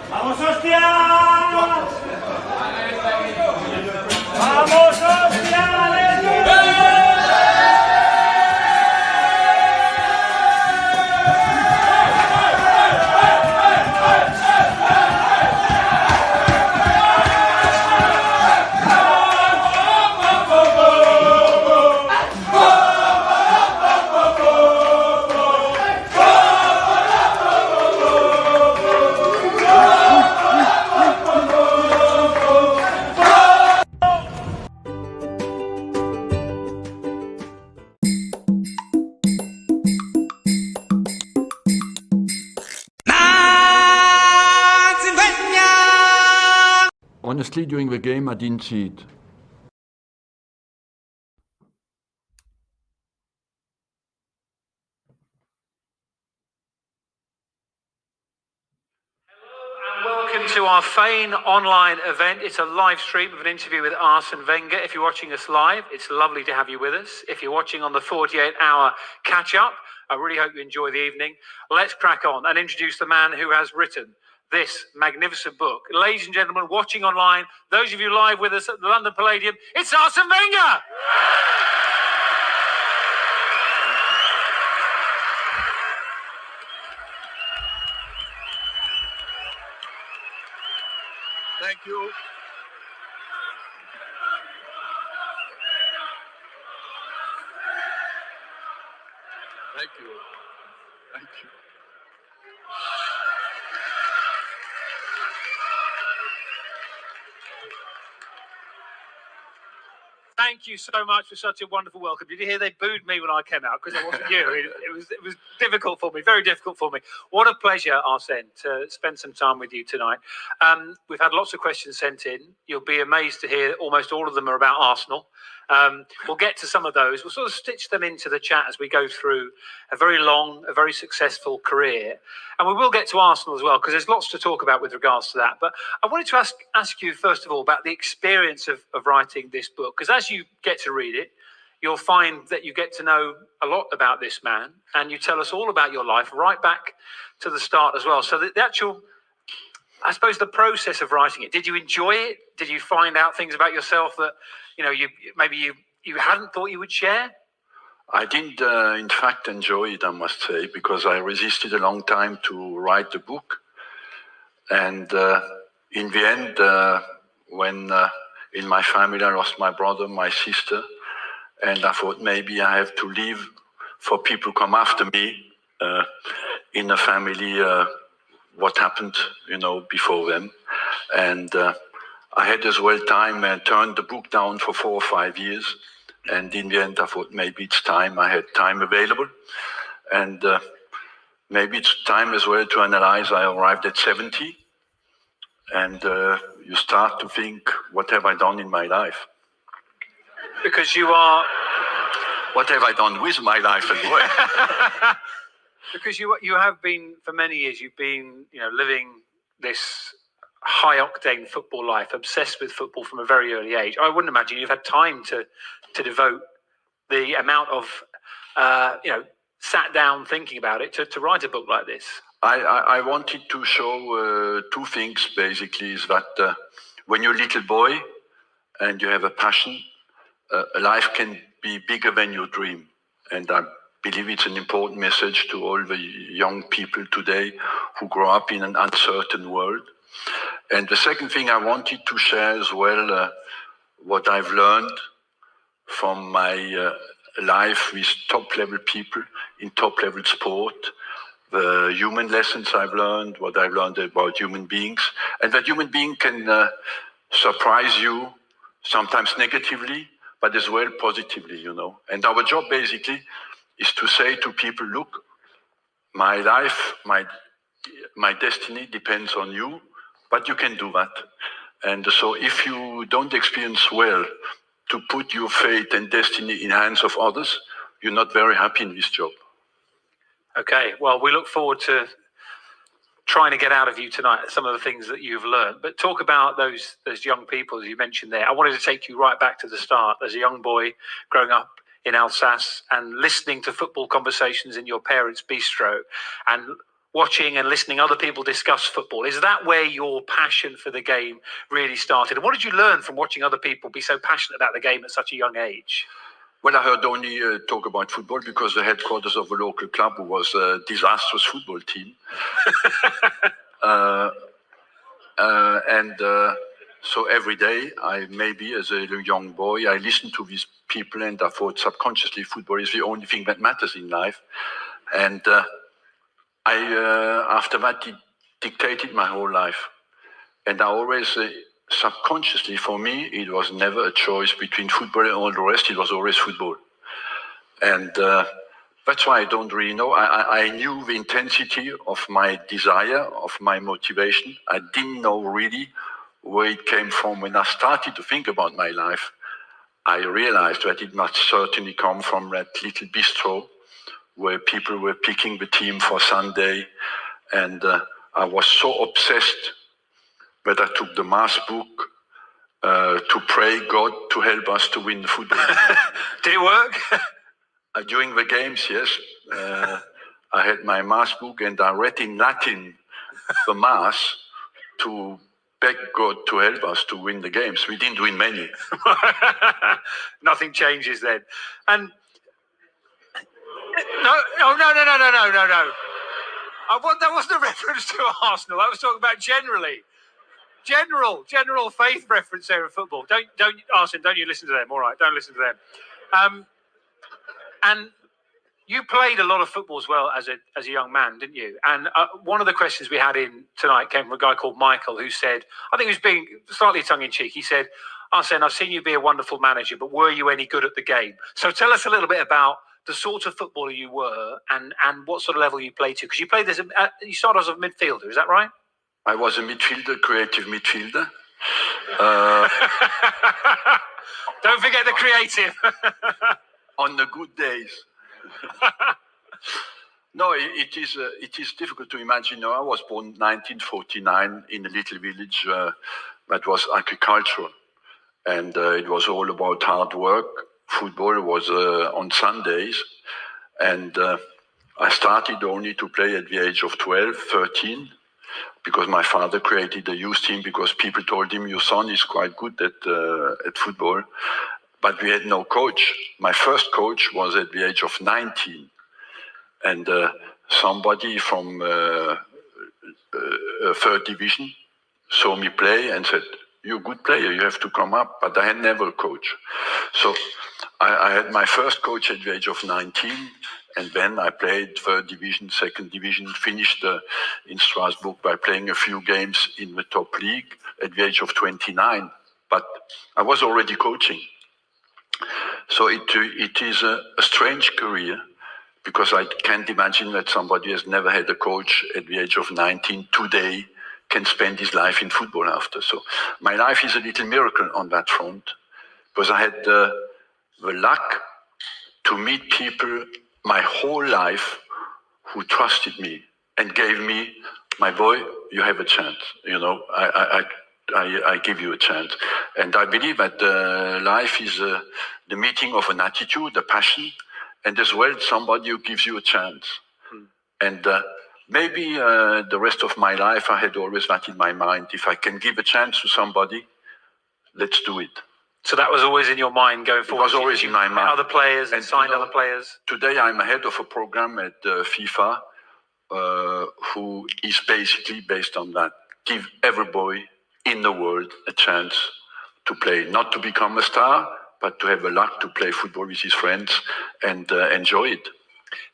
¡Vamos, hostia! ¡Vamos, hostia! Honestly, during the game, I didn't see it. Welcome to our Fein online event. It's a live stream of an interview with Arsene Wenger. If you're watching us live, it's lovely to have you with us. If you're watching on the 48-hour catch-up, I really hope you enjoy the evening. Let's crack on and introduce the man who has written this magnificent book. Ladies and gentlemen, watching online, those of you live with us at the London Palladium, it's Arsene Wenger! Thank you. Thank you. Thank you. Thank you so much for such a wonderful welcome. Did you hear they booed me when I came out because it wasn't you? It was difficult for me, very difficult for me. What a pleasure, Arsene, to spend some time with you tonight. We've had lots of questions sent in. You'll be amazed to hear almost all of them are about Arsenal. We'll get to some of those. We'll sort of stitch them into the chat as we go through a very long, a very successful career. And we will get to Arsenal as well, because there's lots to talk about with regards to that. But I wanted to ask you, first of all, about the experience of writing this book. Because as you get to read it, you'll find that you get to know a lot about this man. And you tell us all about your life right back to the start as well. So the actual, I suppose, the process of writing it, did you enjoy it? Did you find out things about yourself that, you know, maybe you hadn't thought you would share? I did, in fact, enjoy it, I must say, because I resisted a long time to write the book. And in the end, when in my family I lost my brother, my sister, and I thought maybe I have to leave for people to come after me in a family, what happened, you know, before them. And I had as well time and turned the book down for 4 or 5 years. And in the end, I thought maybe it's time. I had time available. And maybe it's time as well to analyze. I arrived at 70. And you start to think, what have I done in my life? Because you are... What have I done with my life as well? Because you have been, for many years, you've been, you know, living this high-octane football life, obsessed with football from a very early age. I wouldn't imagine you've had time to devote the amount of, you know, sat down thinking about it to write a book like this. I wanted to show 2 things, basically, is that when you're a little boy and you have a passion, life can be bigger than your dream. And I believe it's an important message to all the young people today who grow up in an uncertain world. And the second thing I wanted to share as well, what I've learned from my life with top-level people in top-level sport, the human lessons I've learned, what I've learned about human beings, and that human being can surprise you, sometimes negatively, but as well positively, you know. And our job basically is to say to people, look, my life, my destiny depends on you, but you can do that. And so if you don't experience well to put your fate and destiny in hands of others, you're not very happy in this job. Okay, well, we look forward to trying to get out of you tonight some of the things that you've learned. But talk about those young people, as you mentioned there. I wanted to take you right back to the start. As a young boy growing up in Alsace and listening to football conversations in your parents' bistro and watching and listening other people discuss football. Is that where your passion for the game really started? And what did you learn from watching other people be so passionate about the game at such a young age? Well, I heard only talk about football because the headquarters of a local club was a disastrous football team. So every day, maybe as a young boy, I listened to these people and I thought subconsciously football is the only thing that matters in life. And after that, it dictated my whole life. And I always, subconsciously for me, it was never a choice between football and all the rest. It was always football. And that's why I don't really know. I knew the intensity of my desire, of my motivation. I didn't know really where it came from. When I started to think about my life, I realized that it must certainly come from that little bistro where people were picking the team for Sunday. And I was so obsessed that I took the mass book to pray God to help us to win the football. Did it work? During the games, yes. I had my mass book and I read in Latin the mass to beg God to help us to win the games. We didn't win many. Nothing changes then. And no. That wasn't a reference to Arsenal. I was talking about generally. General faith reference there in football. Don't Arsene, don't you listen to them. All right, don't listen to them. And you played a lot of football as well as a young man, didn't you? And one of the questions we had in tonight came from a guy called Michael, who said, I think he was being slightly tongue-in-cheek. He said, Arsene, I've seen you be a wonderful manager, but were you any good at the game? So tell us a little bit about the sort of footballer you were and what sort of level you played to. Because you played you started as a midfielder, is that right? I was a midfielder, creative midfielder. Don't forget the creative. On the good days. No, it is difficult to imagine. I was born in 1949 in a little village that was agricultural. And it was all about hard work. Football was on Sundays. And I started only to play at the age of 12, 13, because my father created a youth team because people told him, your son is quite good at football. But we had no coach. My first coach was at the age of 19. And somebody from third division saw me play and said, you're a good player, you have to come up. But I had never a coach. So I had my first coach at the age of 19. And then I played third division, second division, finished in Strasbourg by playing a few games in the top league at the age of 29. But I was already coaching. So it is a strange career because I can't imagine that somebody has never had a coach at the age of 19 today can spend his life in football after. So my life is a little miracle on that front because I had the luck to meet people my whole life who trusted me and gave me, my boy, you have a chance. I give you a chance. And I believe that life is the meeting of an attitude, a passion, and as well somebody who gives you a chance. And maybe the rest of my life I had always that in my mind. If I can give a chance to somebody, let's do it. So that was always in your mind going forward? It was always in my mind. Other players and signed other players? Today I'm head of a program at FIFA who is basically based on that. Give every boy in the world a chance to play, not to become a star, but to have the luck to play football with his friends and enjoy it.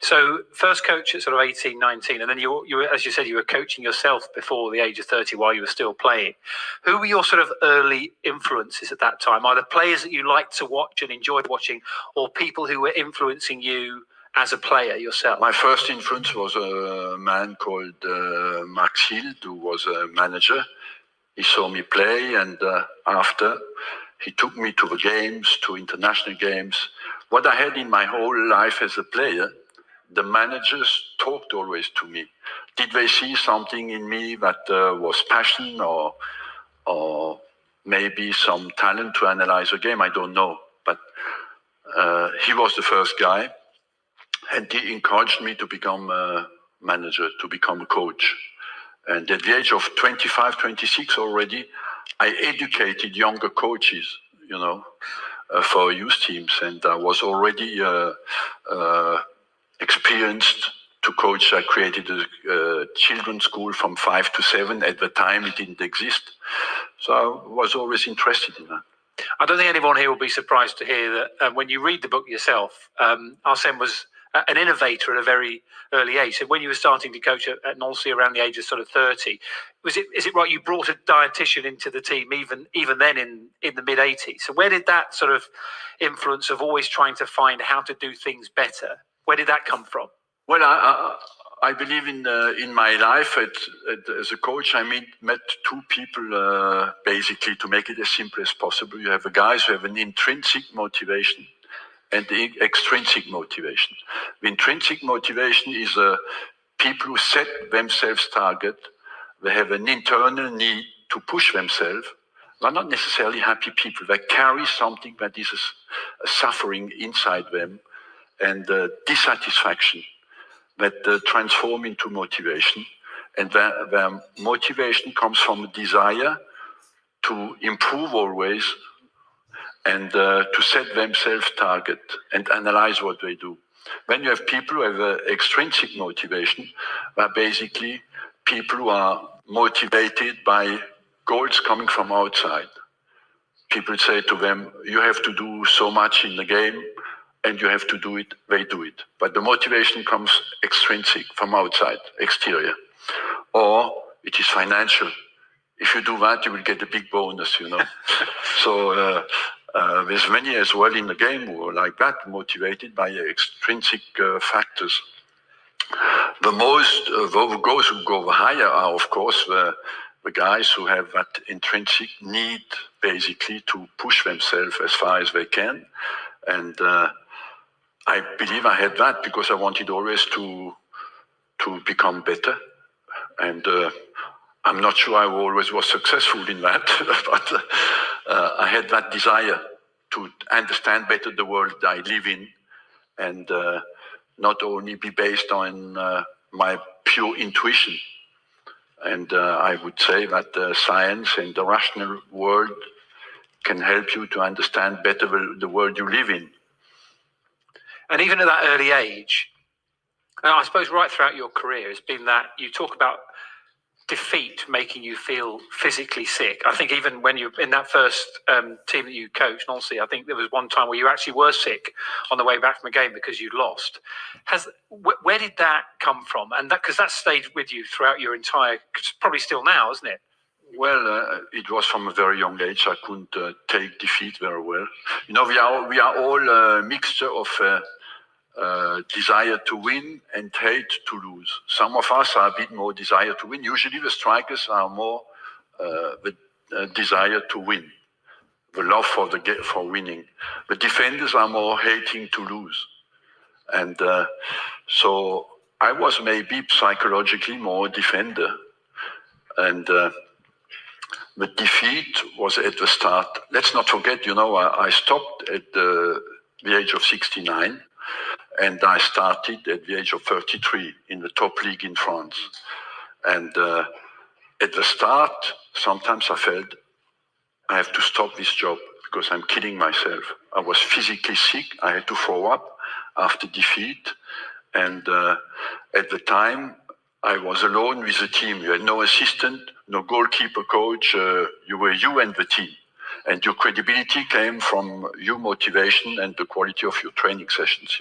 So first coach at sort of 18, 19, and then you were, as you said, you were coaching yourself before the age of 30 while you were still playing. Who were your sort of early influences at that time? Either players that you liked to watch and enjoyed watching, or people who were influencing you as a player yourself? My first influence was a man called Max Hild, who was a manager. He saw me play, and after, he took me to the games, to international games. What I had in my whole life as a player the managers talked always to me. Did they see something in me that was passion or maybe some talent to analyze a game? I don't know. But he was the first guy, and he encouraged me to become a manager, to become a coach. And at the age of 25, 26 already, I educated younger coaches, for youth teams. And I was already experienced to coach. I created a children's school from 5 to 7. At the time, it didn't exist. So I was always interested in that. I don't think anyone here will be surprised to hear that when you read the book yourself, Arsene was an innovator at a very early age. So when you were starting to coach at Nancy around the age of sort of 30, is it right you brought a dietitian into the team even then in the mid-80s? So where did that sort of influence of always trying to find how to do things better, where did that come from? Well, I believe in my life as a coach, I met two people basically to make it as simple as possible. You have guys who have an intrinsic motivation and the extrinsic motivation. The intrinsic motivation is people who set themselves target. They have an internal need to push themselves. They're not necessarily happy people. They carry something that is a suffering inside them and dissatisfaction that transform into motivation. And their motivation comes from a desire to improve always and to set themselves target and analyze what they do. When you have people who have extrinsic motivation, they're basically people who are motivated by goals coming from outside. People say to them, you have to do so much in the game and you have to do it, they do it. But the motivation comes extrinsic, from outside, exterior. Or it is financial. If you do that, you will get a big bonus, So there's many as well in the game who are like that, motivated by extrinsic factors. Those who go higher are, of course, the guys who have that intrinsic need, basically, to push themselves as far as they can. And I believe I had that because I wanted always to become better. And I'm not sure I always was successful in that, but I had that desire to understand better the world I live in and not only be based on my pure intuition. And I would say that science and the rational world can help you to understand better the world you live in. And even at that early age, and I suppose right throughout your career, has been that you talk about defeat making you feel physically sick. I think even when you in that first team that you coached, Nancy, I think there was one time where you actually were sick on the way back from a game because you'd lost. Where did that come from? And that because that stayed with you throughout your entire, probably still now, isn't it? Well, it was from a very young age. I couldn't take defeat very well. We are all a mixture of desire to win and hate to lose. Some of us are a bit more desire to win. Usually the strikers are more the desire to win, the love for winning. The defenders are more hating to lose. And so I was maybe psychologically more a defender. And the defeat was at the start. Let's not forget, I stopped at the age of 69. And I started at the age of 33 in the top league in France. And at the start, sometimes I felt I have to stop this job because I'm killing myself. I was physically sick. I had to throw up after defeat. And at the time, I was alone with the team. You had no assistant, no goalkeeper coach. You were you and the team. And your credibility came from your motivation and the quality of your training sessions,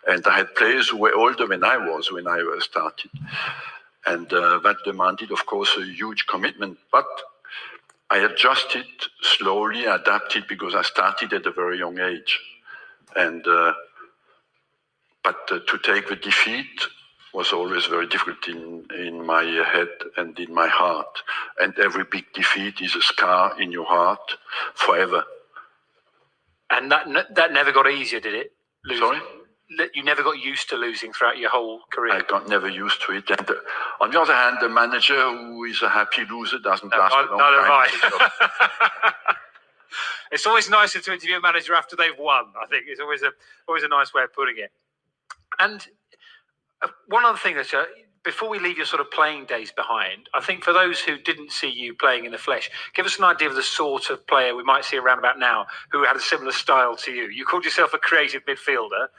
And I had players who were older than I was when I started. And that demanded, of course, a huge commitment. But I adjusted slowly, adapted, because I started at a very young age. And but to take the defeat was always very difficult in my head and in my heart. And every big defeat is a scar in your heart forever. And that never got easier, did it? Sorry? you never got used to losing throughout your whole career? I got never used to it. And on the other hand, the manager who is a happy loser doesn't last a long time. It's always nicer to interview a manager after they've won. I think it's always a nice way of putting it. And one other thing that before we leave your sort of playing days behind, I think for those who didn't see you playing in the flesh, give us an idea of the sort of player we might see around about now who had a similar style to you. You called yourself a creative midfielder.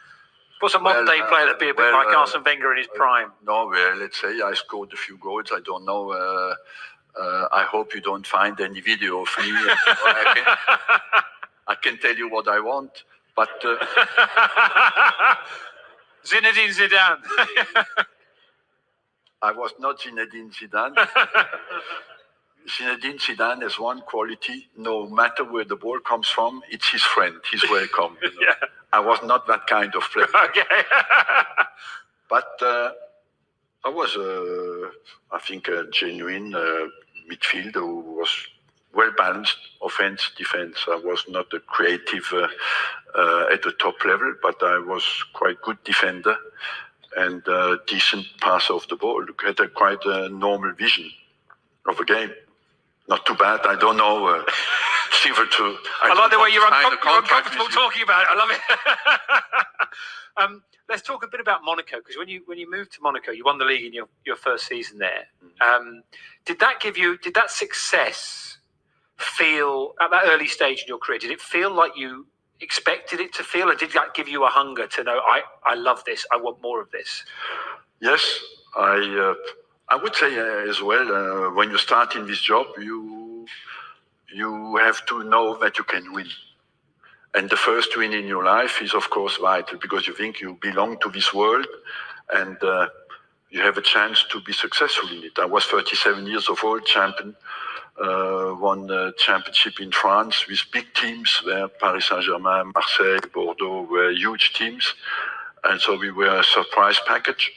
What's a modern day player that'd be a bit like Arsene Wenger in his prime? No, well, let's say I scored a few goals. I don't know. I hope you don't find any video of me. I can tell you what I want, but Zinedine Zidane. I was not Zinedine Zidane. Zinedine Zidane has one quality: no matter where the ball comes from, it's his friend. He's welcome. You know? Yeah. I was not that kind of player. Okay. But I was, I think, a genuine midfielder who was well balanced, offense, defense. I was not a creative at the top level, but I was quite good defender and decent passer of the ball. Had quite a normal vision of a game. Not too bad. I don't know. I like the way you're uncomfortable talking about it. I love it. Let's talk a bit about Monaco, because when you moved to Monaco, you won the league in your first season there. Did that success feel at that early stage in your career? Did it feel like you expected it to feel, or did that give you a hunger to know I love this, I want more of this? Yes, I would say as well. When you start in this job, you have to know that you can win. And the first win in your life is, of course, vital, because you think you belong to this world and you have a chance to be successful in it. I was 37 years of old, champion, won the championship in France with big teams where Paris Saint-Germain, Marseille, Bordeaux were huge teams. And so we were a surprise package.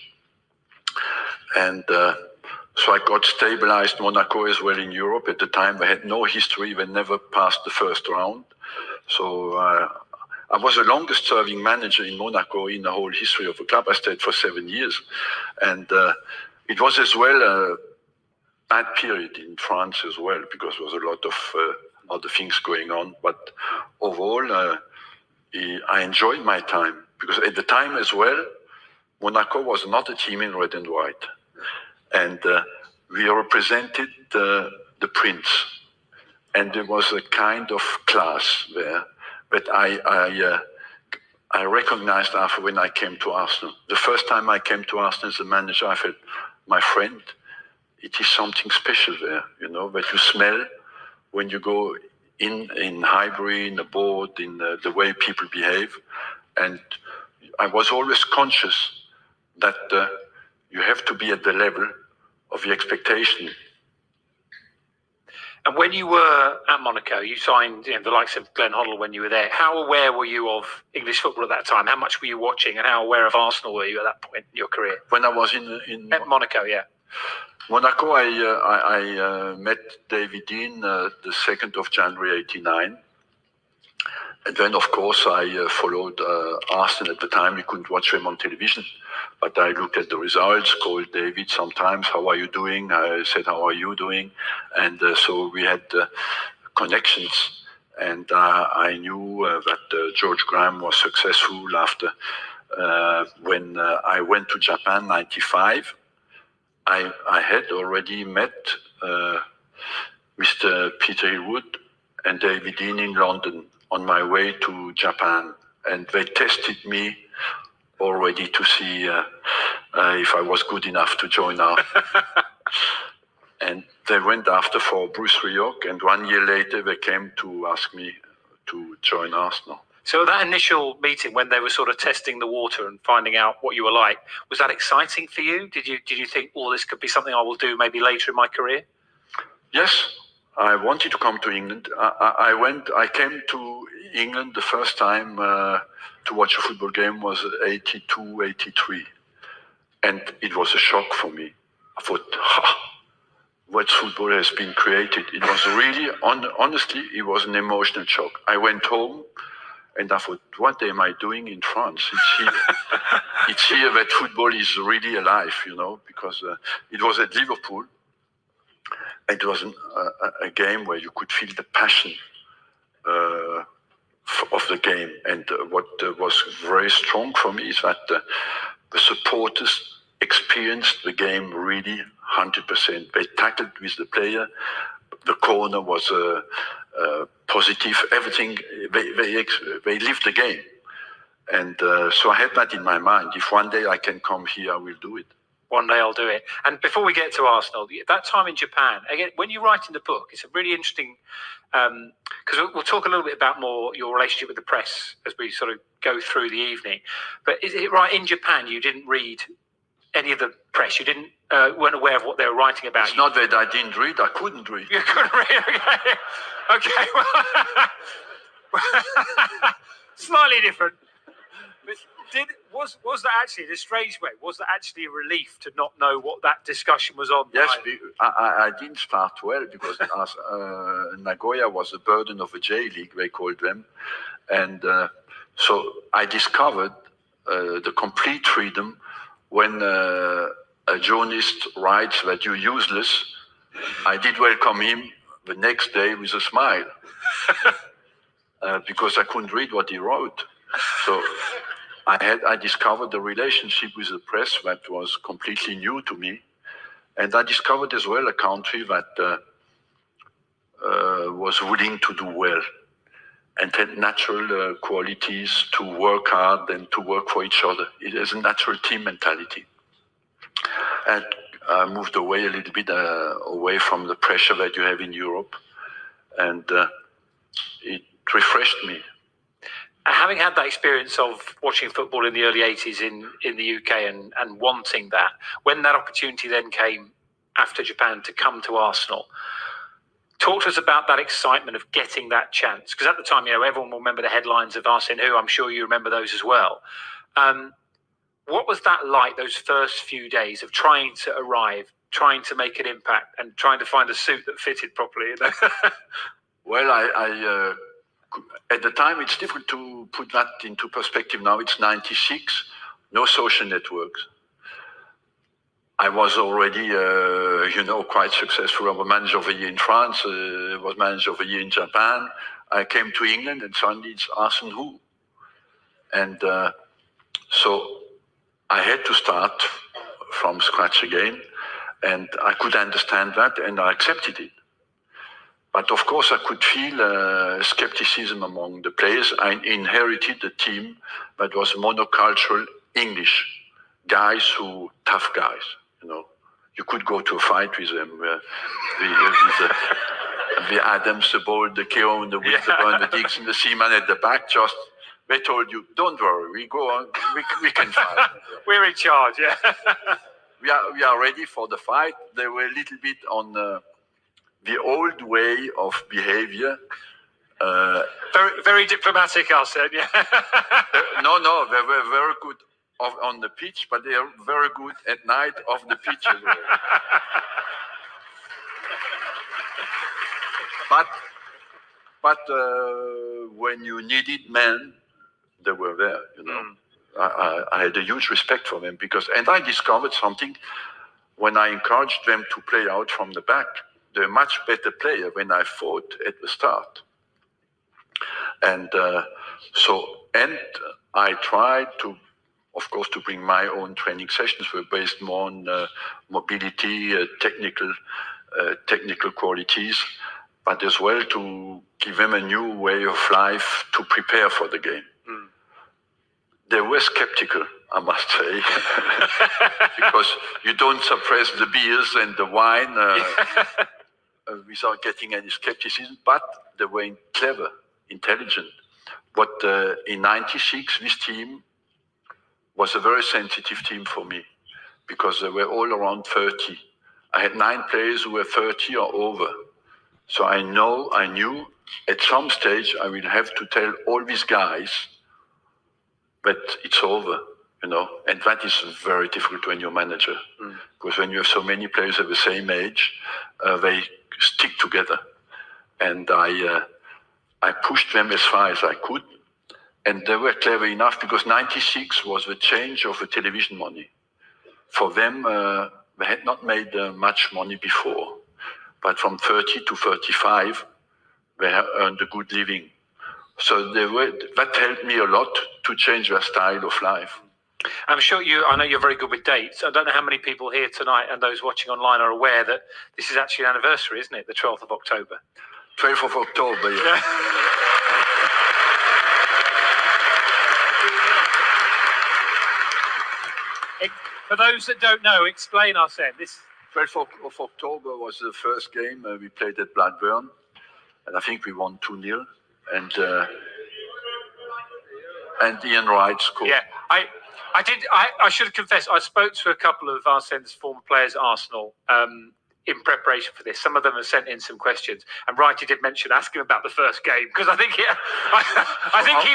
And so I got stabilized Monaco as well in Europe. At the time, they had no history. They never passed the first round. So I was the longest serving manager in Monaco in the whole history of the club. I stayed for 7 years. And it was as well a bad period in France as well, because there was a lot of other things going on. But overall, I enjoyed my time, because at the time as well, Monaco was not a team in red and white. And we represented the prince. And there was a kind of class there that I recognized after when I came to Arsenal. The first time I came to Arsenal as a manager, I felt, my friend, it is something special there, you know, that you smell when you go in Highbury, in the board, in the way people behave. And I was always conscious that you have to be at the level of the expectation. And when you were at Monaco, you signed the likes of Glenn Hoddle when you were there. How aware were you of English football at that time? How much were you watching, and how aware of Arsenal were you at that point in your career? When I was in Monaco, yeah. Monaco, I met David Dean the 2nd of January 1989. And then, of course, I followed Arsene at the time. We couldn't watch him on television. But I looked at the results, called David sometimes, how are you doing? I said, how are you doing? And so we had connections. And I knew that George Graham was successful after when I went to Japan, 95. I had already met Mr. Peter Hillwood and David Dean in London on my way to Japan. And they tested me already to see if I was good enough to join up. And they went after for Bruce Rioch, and 1 year later they came to ask me to join Arsenal. So that initial meeting, when they were sort of testing the water and finding out what you were like, was that exciting for you? Did you think, oh, this could be something I will do maybe later in my career? Yes, I wanted to come to England. I came to England the first time to watch a football game was 82, 83. And it was a shock for me. I thought, what football has been created. It was really, honestly, it was an emotional shock. I went home And I thought, what am I doing in France? It's here that football is really alive, because it was at Liverpool. It was a game where you could feel the passion of the game. And what was very strong for me is that the supporters experienced the game really 100%. They tackled with the player. The corner was positive. Everything, they lived the game. And so I had that in my mind. If one day I can come here, I will do it. One day I'll do it. And before we get to Arsenal, that time in Japan, again, when you write in the book, it's a really interesting, because we'll talk a little bit about more your relationship with the press as we sort of go through the evening. But is it right, in Japan, you didn't read any of the press? You weren't aware of what they were writing about? It's not that I didn't read, I couldn't read. You couldn't read, okay. Well, slightly different. But was that actually, in a strange way, was that actually a relief to not know what that discussion was on? Yes, I didn't start well because Nagoya was a burden of a J-League, they called them. And so I discovered the complete freedom when a journalist writes that you're useless. I did welcome him the next day with a smile because I couldn't read what he wrote. So I discovered the relationship with the press that was completely new to me. And I discovered as well a country that was willing to do well and had natural qualities to work hard and to work for each other. It is a natural team mentality. And I moved away a little bit away from the pressure that you have in Europe. And it refreshed me. Having had that experience of watching football in the early 80s in the UK and wanting that, when that opportunity then came after Japan to come to Arsenal, talk to us about that excitement of getting that chance. Because at the time, everyone will remember the headlines of Arsene, who I'm sure you remember those as well. What was that like, those first few days of trying to arrive, trying to make an impact and trying to find a suit that fitted properly? Well, at the time, it's difficult to put that into perspective. Now it's 96, no social networks. I was already, quite successful. I was manager of the year in France, was manager of the year in Japan. I came to England and suddenly it's Arsene who. And so I had to start from scratch again. And I could understand that and I accepted it. But of course, I could feel skepticism among the players. I inherited a team that was monocultural English guys, tough guys. You could go to a fight with them. The Adams, the Bold, the Keown, the Winterburn, the Dixon, the Seaman at the back. They told you, don't worry, we go on, we can fight. We're in charge, yeah. we are ready for the fight. They were a little bit on the old way of behavior. Very, very diplomatic, Arsene, yeah. No, they were very good on the pitch, but they are very good at night off the pitch as well. But when you needed men, they were there, I had a huge respect for them and I discovered something when I encouraged them to play out from the back. They're a much better player when I fought at the start. And I tried to, of course, to bring my own training sessions were based more on mobility, technical qualities, but as well to give them a new way of life to prepare for the game. They were skeptical, I must say, because you don't suppress the beers and the wine without getting any skepticism, but they were clever, intelligent. But in 96, this team was a very sensitive team for me because they were all around 30. I had 9 players who were 30 or over. So I knew at some stage I will have to tell all these guys that it's over, and that is very difficult when you're manager, because when you have so many players of the same age, they stick together. And I pushed them as far as I could, And they were clever enough because 96 was the change of the television money. For them, they had not made much money before, but from 30 to 35, they earned a good living. So that helped me a lot to change their style of life. I'm sure I know you're very good with dates. I don't know how many people here tonight and those watching online are aware that this is actually an anniversary, isn't it? The 12th of October. 12th of October, yeah. For those that don't know, explain, Arsene. This 12th of October was the first game we played at Blackburn, and I think we won 2-0. And Ian Wright scored. Yeah, I should confess, I spoke to a couple of Arsene's former players at Arsenal in preparation for this. Some of them have sent in some questions, and Wrighty did mention ask him about the first game because I think he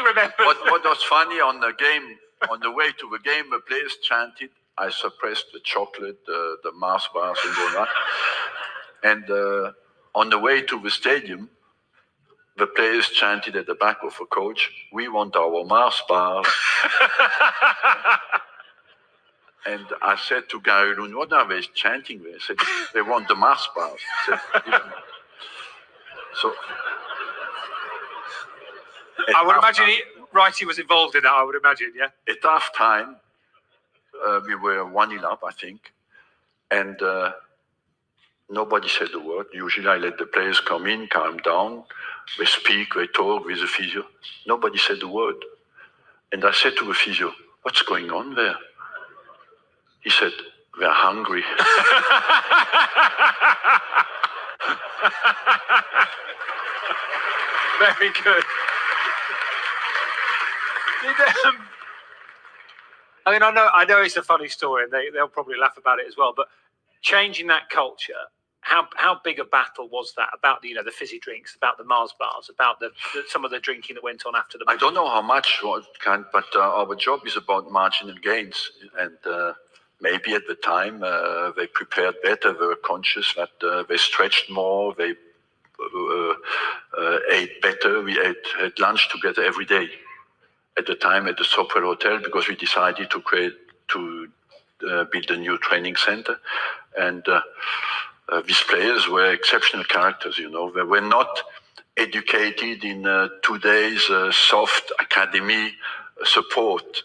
remembers. What was funny on the game, on the way to the game, the players chanted. I suppressed the chocolate, the Mars bars, and all that. And on the way to the stadium, the players chanted at the back of the coach, "We want our Mars bars." And I said to Gary Loon, "What are they chanting there?" He said, "They want the Mars bars." I said, so I would imagine Wrighty was involved in that, I would imagine, yeah? At half time, we were 1-0 up, I think. And nobody said a word. Usually I let the players come in, calm down. They speak, they talk with the physio. Nobody said a word. And I said to the physio, "What's going on there?" He said, "They're hungry." Very good. I mean, I know it's a funny story, and they'll probably laugh about it as well. But changing that culture, how big a battle was that about the fizzy drinks, about the Mars bars, about some of the drinking that went on after the match? I don't know how much, but our job is about marginal gains, and maybe at the time they prepared better. They were conscious that they stretched more. They ate better. We had lunch together every day. At the time at the Sopwell Hotel, because we decided to build a new training center, and these players were exceptional characters. They were not educated in today's soft academy support.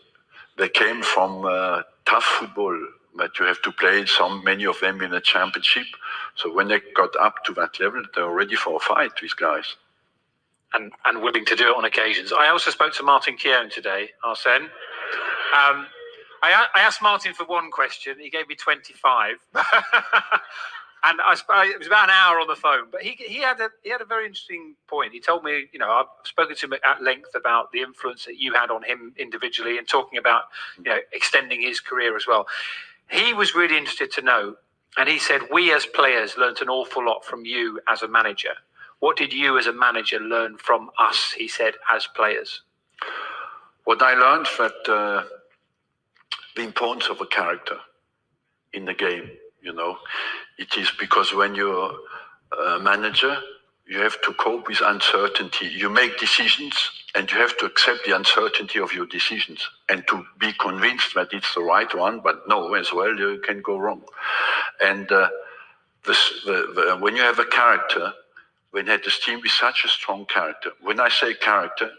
They came from tough football that you have to play. Many of them in a championship. So when they got up to that level, they were ready for a fight. These guys. And willing to do it on occasions. I also spoke to Martin Keown today, Arsene. I asked Martin for one question. He gave me 25. And it was about an hour on the phone. But he had a very interesting point. He told me, I've spoken to him at length about the influence that you had on him individually and talking about, extending his career as well. He was really interested to know, and he said, we as players learnt an awful lot from you as a manager. What did you as a manager learn from us, he said, as players? What I learned that the importance of a character in the game, it is because when you're a manager, you have to cope with uncertainty. You make decisions and you have to accept the uncertainty of your decisions and to be convinced that it's the right one, but no, as well, you can go wrong. And when you have a character, when you had this team with such a strong character, when I say character,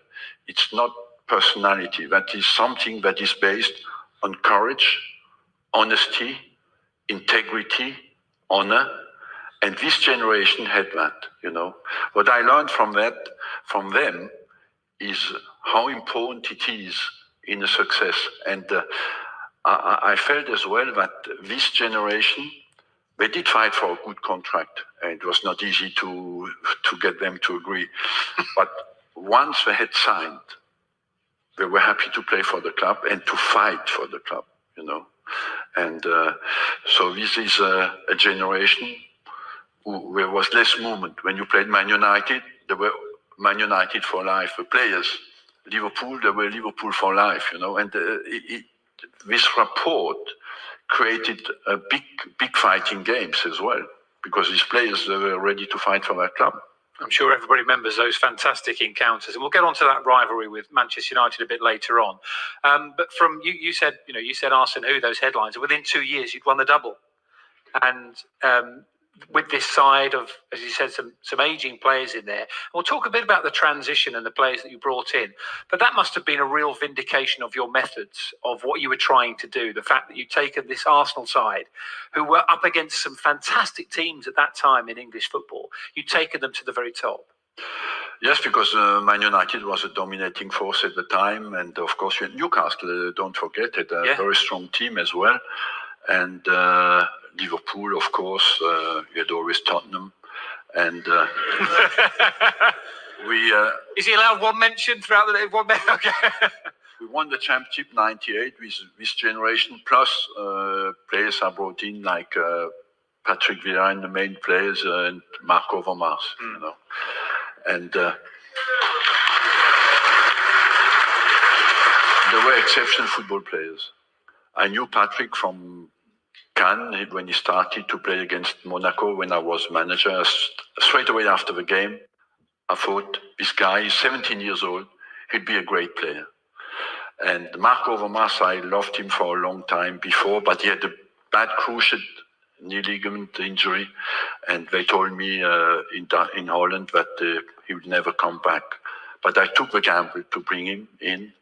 it's not personality. That is something that is based on courage, honesty, integrity, honor. And this generation had that, What I learned from them, is how important it is in a success. And I felt as well that this generation, they did fight for a good contract, and it was not easy to get them to agree. But once they had signed, they were happy to play for the club and to fight for the club, And so this is a generation where there was less movement. When you played Man United, they were Man United for life. The players, Liverpool, they were Liverpool for life, And this rapport created a big fighting games as well, because these players, they were ready to fight for their club. I'm sure everybody remembers those fantastic encounters, and we'll get on to that rivalry with Manchester United a bit later on. But from you said, you said Arsene, who those headlines, and within 2 years you'd won the double. And with this side of, as you said, some aging players in there. We'll talk a bit about the transition and the players that you brought in. But that must have been a real vindication of your methods, of what you were trying to do. The fact that you'd taken this Arsenal side, who were up against some fantastic teams at that time in English football, you'd taken them to the very top. Yes, because Man United was a dominating force at the time. And of course, you had Newcastle, don't forget it, a very strong team as well. And Liverpool, of course, you had always Tottenham. And Is he allowed one mention throughout the day? Okay. We won the championship '98 with this generation, plus players are brought in like Patrick Vieira and the main players and Marco Overmars, you know. And they were exceptional football players. I knew Patrick from Cannes when he started to play against Monaco when I was manager. Straight away after the game, I thought, this guy is 17 years old, he'd be a great player. And Marco Overmars, I loved him for a long time before, but he had a bad cruciate knee ligament injury, and they told me in Holland that he would never come back. But I took the gamble to bring him in,